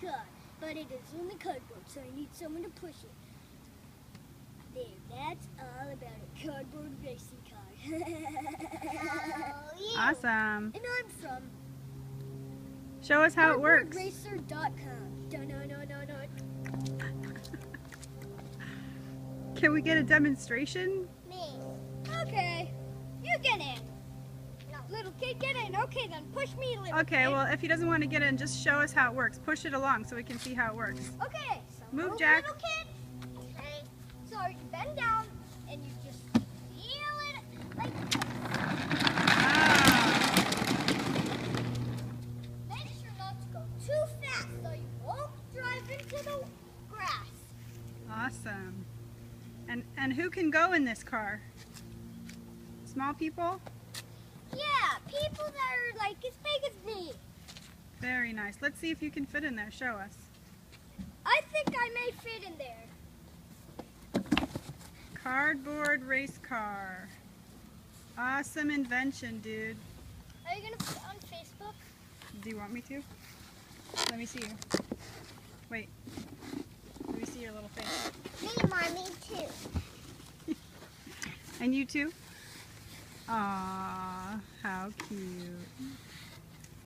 car, but it is only cardboard, so I need someone to push it. There, that's all about a cardboard racing car. Awesome. And I'm from Show us how it works. cardboardracer.com. No. Can we get a demonstration? Me. Okay. You get in. No. Little kid, get in. Okay, then push me, little Okay, kid. well, if he doesn't want to get in, just show us how it works. Push it along so we can see how it works. Okay. So Move, Jack. Little kid. Okay. So you bend down and you just feel it like this. Make sure not to go too fast so you won't drive into the grass. Awesome. And who can go in this car? Small people? Yeah, people that are like as big as me. Very nice. Let's see if you can fit in there. Show us. I think I may fit in there. Cardboard race car. Awesome invention, dude. Are you gonna put it on Facebook? Do you want me to? Let me see you. Wait. Let me see your little face. Me, mommy, too. And you too? Aww, how cute.